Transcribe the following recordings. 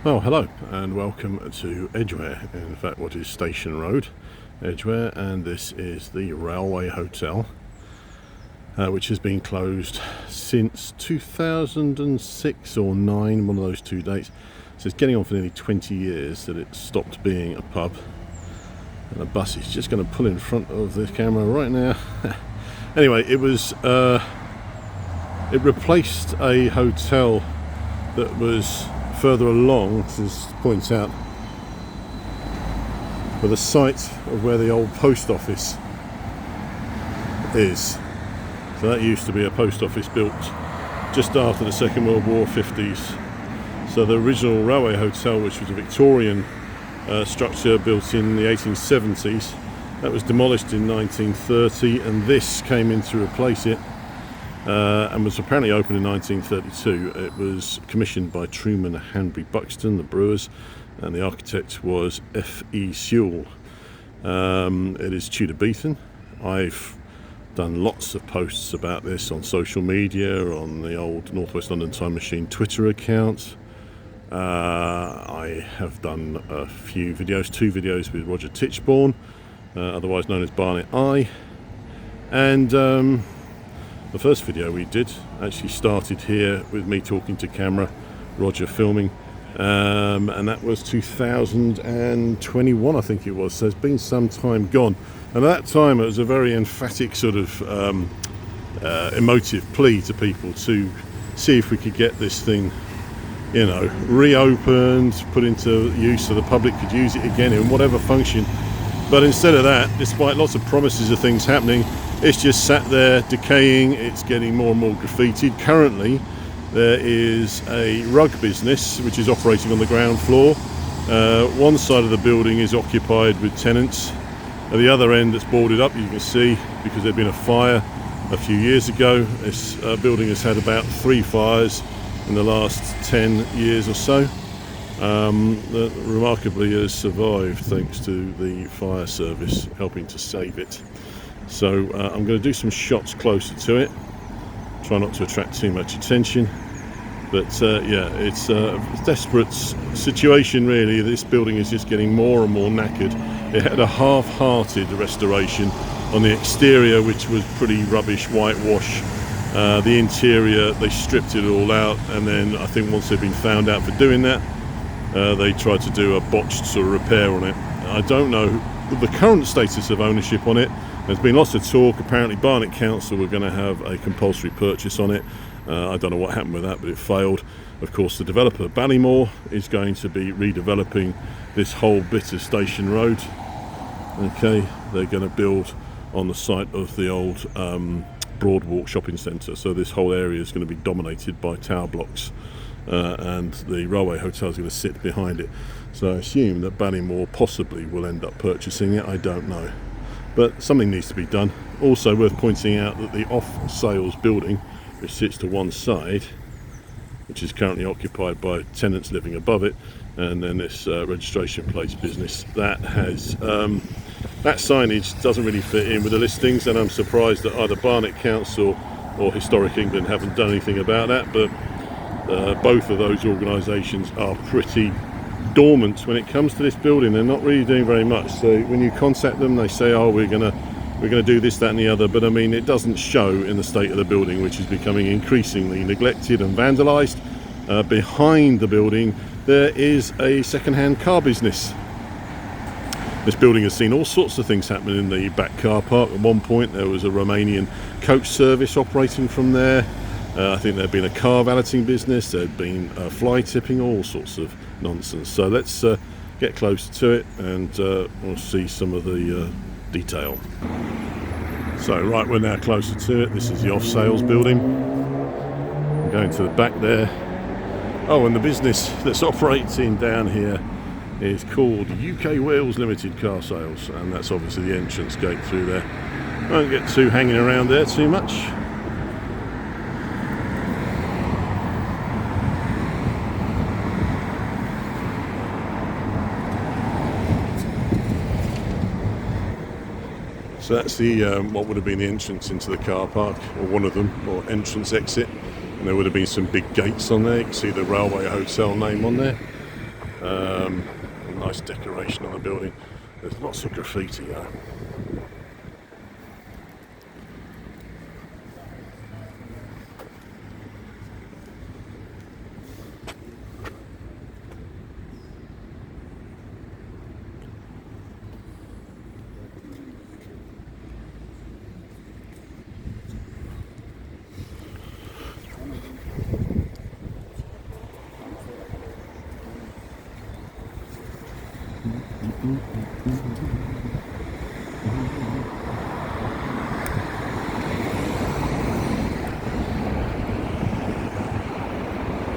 Oh, hello and welcome to Edgware, in fact what is Station Road, Edgware, and this is the Railway Hotel, which has been closed since 2006 or 9, one of those two dates. So it's getting on for nearly 20 years that it stopped being a pub. And a bus is just going to pull in front of the camera right now. Anyway, it replaced a hotel that was further along, as this points out, with the site of where the old post office is. So that used to be a post office built just after the Second World War, 50s. So the original railway hotel, which was a Victorian structure built in the 1870s, that was demolished in 1930, and this came in to replace it. And was apparently opened in 1932. It was commissioned by Truman Hanbury Buxton, the brewers, and the architect was F.E. Sewell. It is Tudorbethan. I've done lots of posts about this on social media, on the old North West London Time Machine Twitter account. I have done a few videos, 2 videos with Roger Tichborne, otherwise known as Barnet Eye, and the first video we did actually started here with me talking to camera, Roger filming, and that was 2021, I think it was, so it's been some time gone. And at that time it was a very emphatic sort of emotive plea to people to see if we could get this thing, you know, reopened, put into use so the public could use it again in whatever function. But instead of that, despite lots of promises of things happening, it's just sat there decaying. It's getting more and more graffitied. Currently, there is a rug business which is operating on the ground floor. One side of the building is occupied with tenants. At the other end, it's boarded up, you can see, because there'd been a fire a few years ago. This building has had about 3 fires in the last 10 years or so. That remarkably has survived thanks to the fire service helping to save it. So I'm going to do some shots closer to it, try not to attract too much attention, but yeah, it's a desperate situation really. This building is just getting more and more knackered. It had a half-hearted restoration on the exterior, which was pretty rubbish whitewash. The interior, they stripped it all out, and then I think once they've been found out for doing that, they tried to do a botched sort of repair on it. I don't know the current status of ownership on it. There's been lots of talk. Apparently Barnet Council were going to have a compulsory purchase on it. I don't know what happened with that, but it failed. Of course, the developer Ballymore is going to be redeveloping this whole bit of Station Road. Okay, they're going to build on the site of the old Broadwalk shopping centre. So this whole area is going to be dominated by tower blocks. And the railway hotel is going to sit behind it. So I assume that Ballymore possibly will end up purchasing it. I don't know. But something needs to be done. Also worth pointing out that the off-sales building, which sits to one side, which is currently occupied by tenants living above it, and then this registration plates business, that has that signage doesn't really fit in with the listings, and I'm surprised that either Barnet Council or Historic England haven't done anything about that. But both of those organisations are pretty dormant when it comes to this building. They're not really doing very much. So when you contact them, they say, oh, we're gonna do this, that and the other, but I mean, it doesn't show in the state of the building, which is becoming increasingly neglected and vandalised. Behind the building there is a second-hand car business. This building has seen all sorts of things happen in the back car park. At one point there was a Romanian coach service operating from there. I think there'd been a car valeting business, there'd been fly tipping, all sorts of nonsense. So let's get closer to it and we'll see some of the detail. So right, we're now closer to it. This is the off-sales building. I'm going to the back there. Oh, and the business that's operating down here is called UK Wales Limited Car Sales, and that's obviously the entrance gate through there. Won't get too hanging around there too much. So that's the what would have been the entrance into the car park, or one of them, or entrance exit. And there would have been some big gates on there. You can see the Railway Hotel name on there. Nice decoration on the building. There's lots of graffiti though.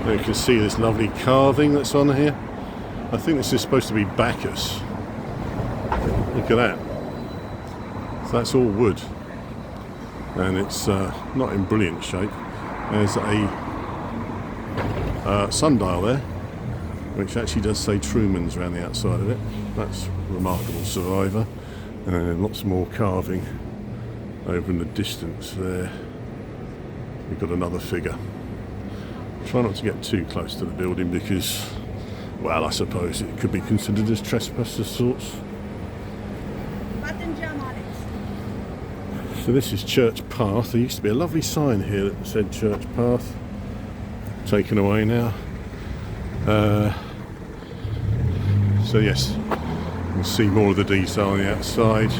Now you can see this lovely carving that's on here. I think this is supposed to be Bacchus. Look at that. So that's all wood, and it's not in brilliant shape. There's a sundial there, which actually does say Truman's around the outside of it. That's remarkable survivor. And then lots more carving over in the distance there. We've got another figure. Try not to get too close to the building because, well, I suppose it could be considered as trespass of sorts. Button jam on it. So this is Church Path. There used to be a lovely sign here that said Church Path. Taken away now. So yes, you can see more of the detail on the outside.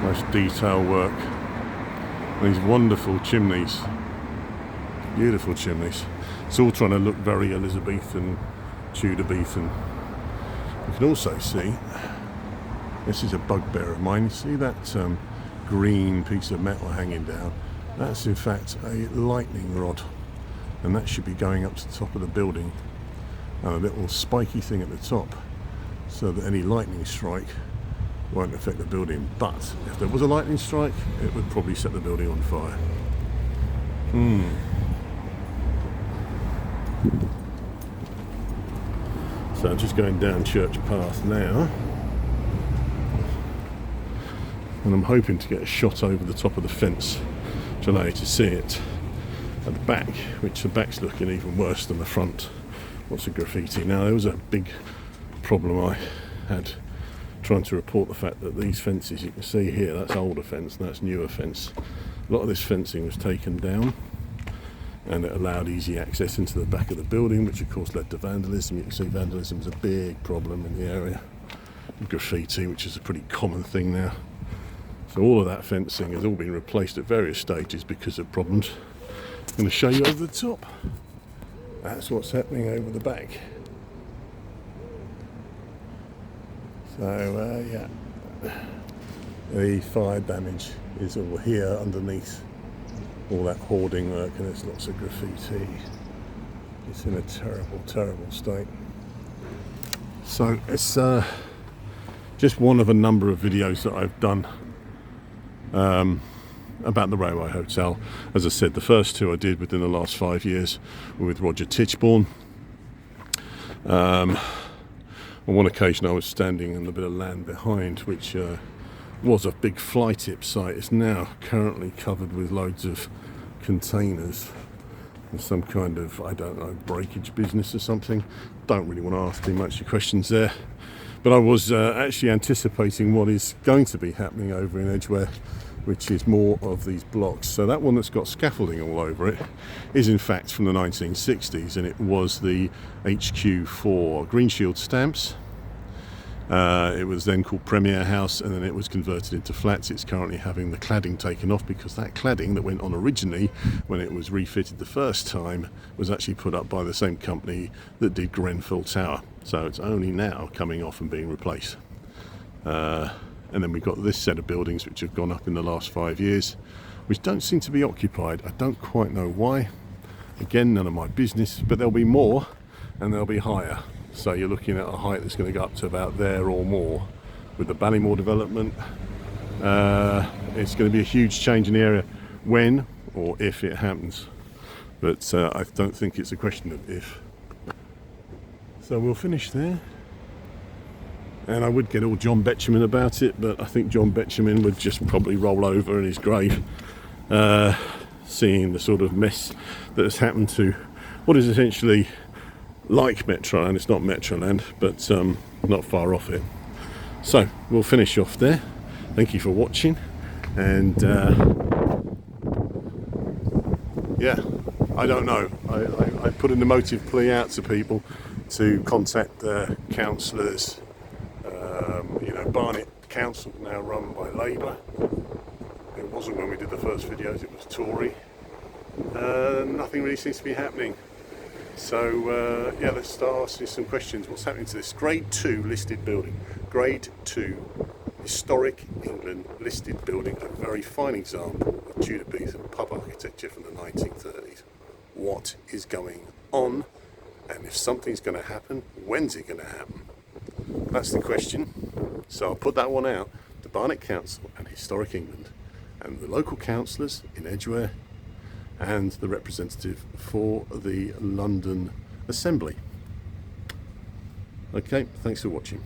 Nice detail work. These wonderful chimneys, beautiful chimneys. It's all trying to look very Elizabethan, Tudorbethan. You can also see, this is a bugbear of mine. You see that green piece of metal hanging down? That's in fact a lightning rod, and that should be going up to the top of the building, and a little spiky thing at the top, so that any lightning strike won't affect the building. But if there was a lightning strike, it would probably set the building on fire. So I'm just going down Church Path now, and I'm hoping to get a shot over the top of the fence to allow you to see it at the back, which the back's looking even worse than the front. Lots of graffiti. Now there was a big problem I had trying to report the fact that these fences, you can see here, that's older fence and that's newer fence. A lot of this fencing was taken down, and it allowed easy access into the back of the building, which of course led to vandalism. You can see vandalism is a big problem in the area. Graffiti, which is a pretty common thing now. So all of that fencing has all been replaced at various stages because of problems. I'm going to show you over the top. That's what's happening over the back. So yeah, the fire damage is all here underneath all that hoarding work, and there's lots of graffiti. It's in a terrible, terrible state. So it's just one of a number of videos that I've done about the Railway Hotel. As I said, the first two I did within the last 5 years were with Roger Tichborne. On one occasion I was standing in a bit of land behind, which was a big fly tip site. It's now currently covered with loads of containers and some kind of, I don't know, breakage business or something. Don't really want to ask too much questions there. But I was actually anticipating what is going to be happening over in Edgware, which is more of these blocks. So that one that's got scaffolding all over it is in fact from the 1960s, and it was the HQ for Green Shield stamps. It was then called Premier House, and then it was converted into flats. It's currently having the cladding taken off, because that cladding that went on originally when it was refitted the first time was actually put up by the same company that did Grenfell Tower. So it's only now coming off and being replaced. And then we've got this set of buildings which have gone up in the last 5 years, which don't seem to be occupied. I don't quite know why. Again, none of my business, but there'll be more and they'll be higher. So you're looking at a height that's going to go up to about there or more. With the Ballymore development, it's going to be a huge change in the area when or if it happens. But I don't think it's a question of if. So we'll finish there. And I would get all John Betjeman about it, but I think John Betjeman would just probably roll over in his grave. seeing the sort of mess that has happened to what is essentially like Metroland. It's not Metroland, but not far off it. So we'll finish off there. Thank you for watching, and yeah, I don't know. I put an emotive plea out to people to contact the councillors. You know, Barnet Council now run by Labour. It wasn't when we did the first videos, it was Tory. Nothing really seems to be happening. So yeah, let's start asking some questions. What's happening to this Grade 2 listed building? Grade 2 historic England listed building, a very fine example of Tudorbethan pub architecture from the 1930s. What is going on? And if something's going to happen, when's it going to happen? That's the question. So I'll put that one out to Barnet Council and Historic England and the local councillors in Edgware and the representative for the London Assembly. Okay, thanks for watching.